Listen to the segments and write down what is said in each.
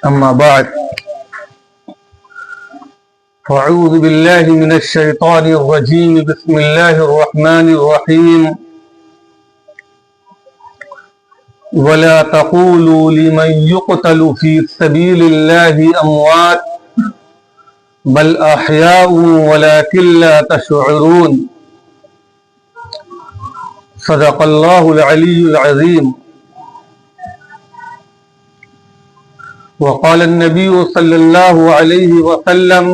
أما بعد فأعوذ بالله من الشيطان الرجيم بسم الله الرحمن الرحيم ولا تقولوا لمن يقتل في سبيل الله أموات بل أحياء ولكن لا تشعرون صدق الله العلي العظيم وقال النبي صلى الله عليه وسلم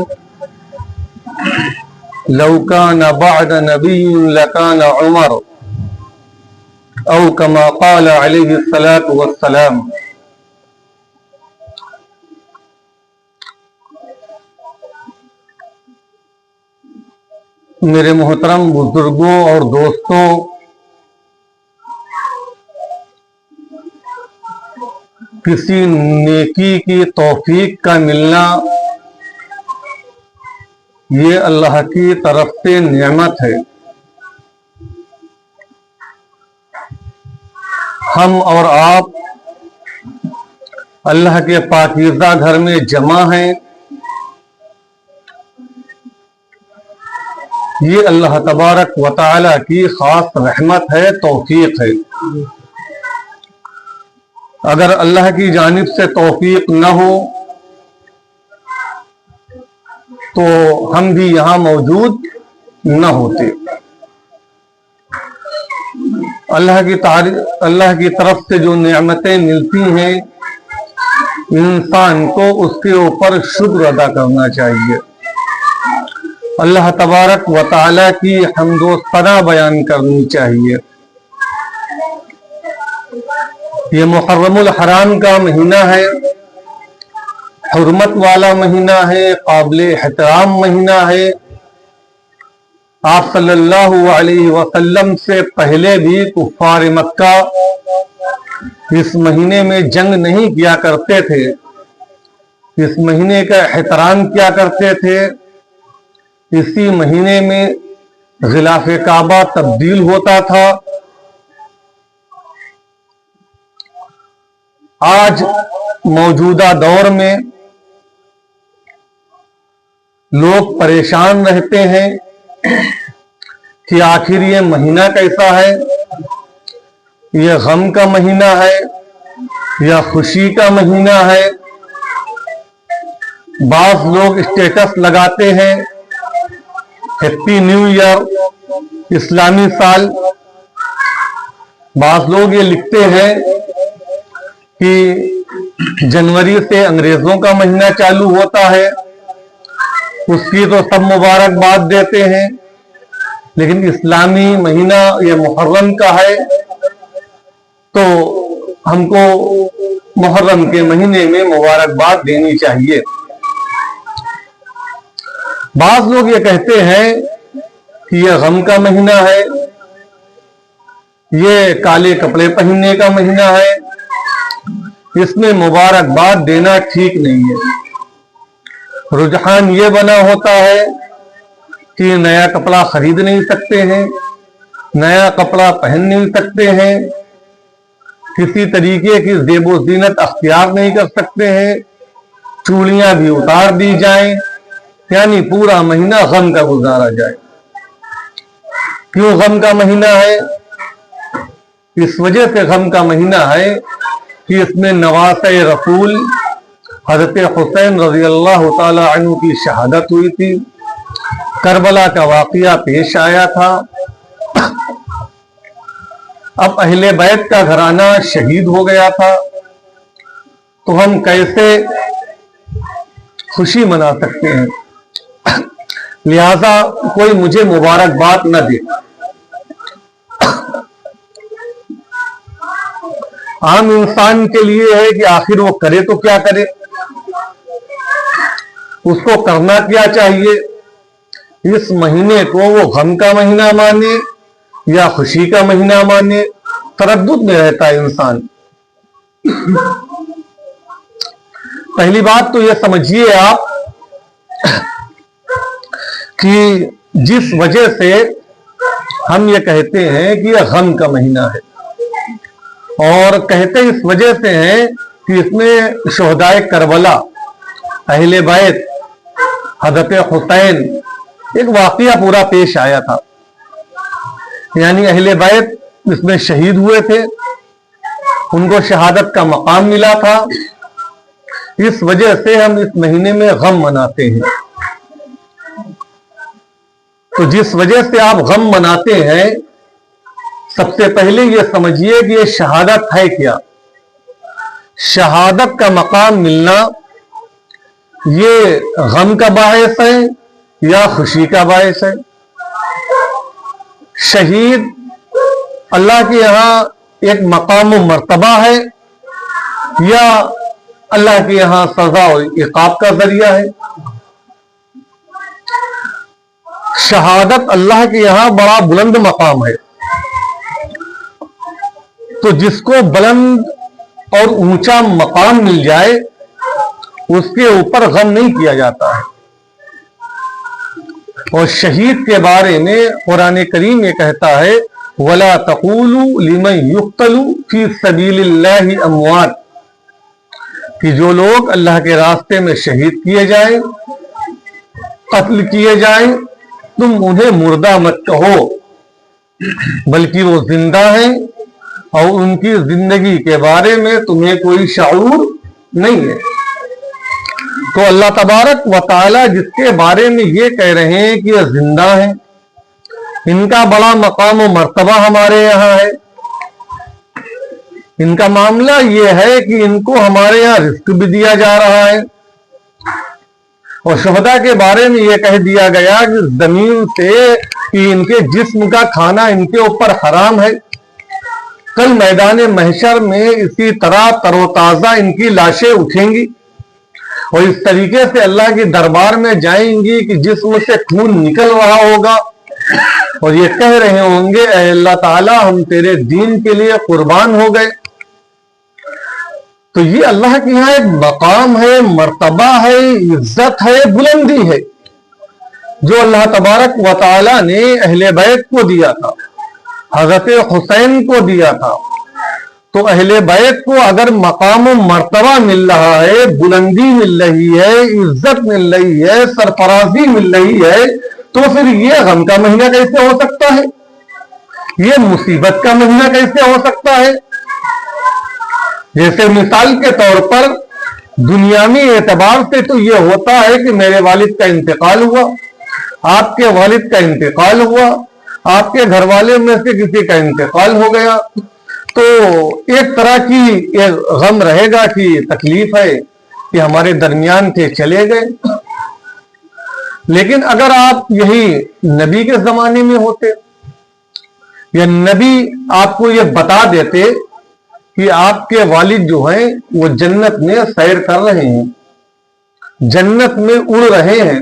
لو كان بعد نبي لكان عمر او كما قال عليه الصلاة والسلام۔ میرے محترم بزرگوں اور دوستوں، کسی نیکی کی توفیق کا ملنا یہ اللہ کی طرف سے نعمت ہے۔ ہم اور آپ اللہ کے پاکیزہ گھر میں جمع ہیں، یہ اللہ تبارک و تعالی کی خاص رحمت ہے، توفیق ہے۔ اگر اللہ کی جانب سے توفیق نہ ہو تو ہم بھی یہاں موجود نہ ہوتے۔ اللہ کی طرف سے جو نعمتیں ملتی ہیں انسان کو اس کے اوپر شکر ادا کرنا چاہیے، اللہ تبارک و تعالی کی حمد و ثنا بیان کرنی چاہیے۔ یہ محرم الحرام کا مہینہ ہے، حرمت والا مہینہ ہے، قابل احترام مہینہ ہے۔ آپ صلی اللہ علیہ وسلم سے پہلے بھی کفار مکہ اس مہینے میں جنگ نہیں کیا کرتے تھے، اس مہینے کا احترام کیا کرتے تھے۔ اسی مہینے میں غلاف کعبہ تبدیل ہوتا تھا۔ آج موجودہ دور میں لوگ پریشان رہتے ہیں کہ آخر یہ مہینہ کیسا ہے، یہ غم کا مہینہ ہے یا خوشی کا مہینہ ہے۔ بعض لوگ اسٹیٹس لگاتے ہیں ہیپی نیو ایئر، اسلامی سال۔ بعض لوگ یہ لکھتے ہیں کہ جنوری سے انگریزوں کا مہینہ چالو ہوتا ہے، اس کی تو سب مبارکباد دیتے ہیں، لیکن اسلامی مہینہ یہ محرم کا ہے تو ہم کو محرم کے مہینے میں مبارکباد دینی چاہیے۔ بعض لوگ یہ کہتے ہیں کہ یہ غم کا مہینہ ہے، یہ کالے کپڑے پہننے کا مہینہ ہے، اس میں مبارکباد دینا ٹھیک نہیں ہے۔ رجحان یہ بنا ہوتا ہے کہ نیا کپڑا خرید نہیں سکتے ہیں، نیا کپڑا پہن نہیں سکتے ہیں، کسی طریقے کی زیب و زینت اختیار نہیں کر سکتے ہیں، چوڑیاں بھی اتار دی جائیں، یعنی پورا مہینہ غم کا گزارا جائے۔ کیوں غم کا مہینہ ہے؟ اس وجہ سے غم کا مہینہ ہے کہ اس میں نواسۂ رسول حضرت حسین رضی اللہ تعالی عنہ کی شہادت ہوئی تھی، کربلا کا واقعہ پیش آیا تھا۔ اب اہل بیت کا گھرانہ شہید ہو گیا تھا، تو ہم کیسے خوشی منا سکتے ہیں؟ لہذا کوئی مجھے مبارکباد نہ دے۔ عام انسان کے لیے ہے کہ آخر وہ کرے تو کیا کرے، اس کو کرنا کیا چاہیے؟ اس مہینے کو وہ غم کا مہینہ مانے یا خوشی کا مہینہ مانے، تردد میں رہتا ہے انسان۔ پہلی بات تو یہ سمجھیے آپ کہ جس وجہ سے ہم یہ کہتے ہیں کہ یہ غم کا مہینہ ہے، اور کہتے اس وجہ سے ہیں کہ اس میں شہدائے کربلا، اہل بیت، حضرت حسین، ایک واقعہ پورا پیش آیا تھا. یعنی اہل بیت اس میں شہید ہوئے تھے، ان کو شہادت کا مقام ملا تھا. اس وجہ سے ہم اس مہینے میں غم مناتے ہیں. تو جس وجہ سے آپ غم مناتے ہیں، سب سے پہلے یہ سمجھیے کہ یہ شہادت ہے کیا. شہادت کا مقام ملنا یہ غم کا باعث ہے یا خوشی کا باعث ہے؟ شہید اللہ کے یہاں ایک مقام و مرتبہ ہے یا اللہ کے یہاں سزا و عقاب کا ذریعہ ہے؟ شہادت اللہ کے یہاں بڑا بلند مقام ہے. تو جس کو بلند اور اونچا مقام مل جائے اس کے اوپر غم نہیں کیا جاتا ہے. اور شہید کے بارے میں قرآن کریم یہ کہتا ہے وَلَا تَقُولُوا لِمَنْ يُقْتَلُ فِي سَبِيلِ اللَّهِ أَمْوَاتٌ، کہ جو لوگ اللہ کے راستے میں شہید کیے جائیں، قتل کیے جائیں، تم انہیں مردہ مت کہو، بلکہ وہ زندہ ہیں اور ان کی زندگی کے بارے میں تمہیں کوئی شعور نہیں ہے. تو اللہ تبارک و تعالی جس کے بارے میں یہ کہہ رہے ہیں کہ یہ زندہ ہیں، ان کا بڑا مقام و مرتبہ ہمارے یہاں ہے. ان کا معاملہ یہ ہے کہ ان کو ہمارے یہاں رزق بھی دیا جا رہا ہے. اور شہداء کے بارے میں یہ کہہ دیا گیا کہ زمین سے کہ ان کے جسم کا کھانا ان کے اوپر حرام ہے. کل میدان محشر میں اسی طرح تر و تازہ ان کی لاشیں اٹھیں گی اور اس طریقے سے اللہ کے دربار میں جائیں گی کہ جسم سے خون نکل رہا ہوگا اور یہ کہہ رہے ہوں گے اے اللہ تعالی ہم تیرے دین کے لیے قربان ہو گئے. تو یہ اللہ کے یہاں ایک مقام ہے، مرتبہ ہے، عزت ہے، بلندی ہے جو اللہ تبارک و تعالی نے اہل بیت کو دیا تھا، حضرت حسین کو دیا تھا. تو اہل بیت کو اگر مقام و مرتبہ مل رہا ہے، بلندی مل رہی ہے، عزت مل رہی ہے، سرفرازی مل رہی ہے، تو پھر یہ غم کا مہینہ کیسے ہو سکتا ہے؟ یہ مصیبت کا مہینہ کیسے ہو سکتا ہے؟ جیسے مثال کے طور پر دنیاوی اعتبار سے تو یہ ہوتا ہے کہ میرے والد کا انتقال ہوا، آپ کے والد کا انتقال ہوا، آپ کے گھر والے میں سے کسی کا انتقال ہو گیا، تو ایک طرح کی ایک غم رہے گا کہ تکلیف ہے کہ ہمارے درمیان کے چلے گئے. لیکن اگر آپ یہی نبی کے زمانے میں ہوتے یا نبی آپ کو یہ بتا دیتے کہ آپ کے والد جو ہیں وہ جنت میں سیر کر رہے ہیں، جنت میں اڑ رہے ہیں،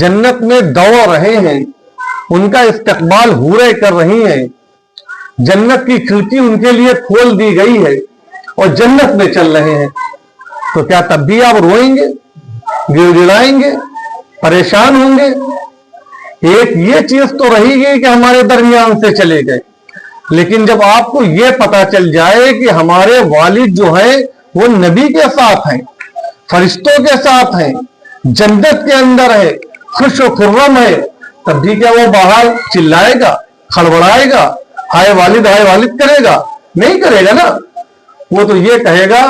جنت میں دوڑ رہے ہیں، ان کا استقبال حوریں کر رہی ہیں، جنت کی کھڑکی ان کے لیے کھول دی گئی ہے اور جنت میں چل رہے ہیں، تو کیا تب بھی آپ روئیں گے، گڑ گڑائیں گے، پریشان ہوں گے؟ ایک یہ چیز تو رہی گئی کہ ہمارے درمیان سے چلے گئے. لیکن جب آپ کو یہ پتا چل جائے کہ ہمارے والد جو ہیں وہ نبی کے ساتھ ہیں، فرشتوں کے ساتھ ہیں، جنت کے اندر ہے، خوش و خرم ہے، تب بھی کیا وہ باہر چلائے گا، کھڑبڑائے گا، ہائے والد کرے گا؟ نہیں کرے گا نا. وہ تو یہ کہے گا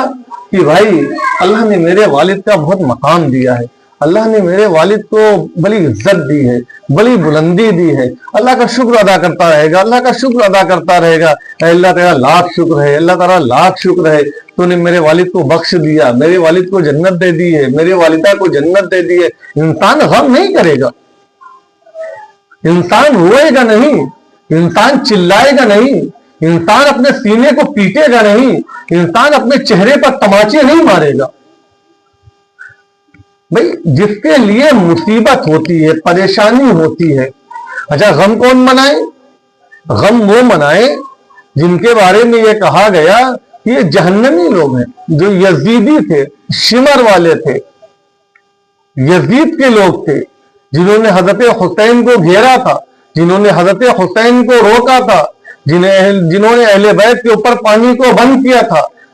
کہ بھائی اللہ نے میرے والد کا بہت مقام دیا ہے، اللہ نے میرے والد کو بڑی عزت دی ہے، بڑی بلندی دی ہے، اللہ کا شکر ادا کرتا رہے گا، اللہ کا شکر ادا کرتا رہے گا. اے اللہ تعالیٰ لاکھ شکر ہے، اللہ تعالیٰ لاکھ شکر ہے، تو نے میرے والد کو بخش دیا، میرے والد کو جنت دے دی ہے، میرے والدہ کو جنت دے دی ہے. انسان غم نہیں کرے گا، انسان روئے گا نہیں، انسان چلائے گا نہیں، انسان اپنے سینے کو پیٹے گا نہیں، انسان اپنے چہرے پر تماچے نہیں مارے گا. بھائی جس کے لیے مصیبت ہوتی ہے، پریشانی ہوتی ہے، اچھا غم کون منائے؟ غم وہ منائے جن کے بارے میں یہ کہا گیا کہ یہ جہنمی لوگ ہیں، جو یزیدی تھے، شمر والے تھے، یزید کے لوگ تھے، جنہوں نے حضرت حسین کو گھیرا تھا، جنہوں نے حضرت حسین کو روکا تھا، جنہوں نے اہل بیت کے اوپر پانی کو بند کیا تھا،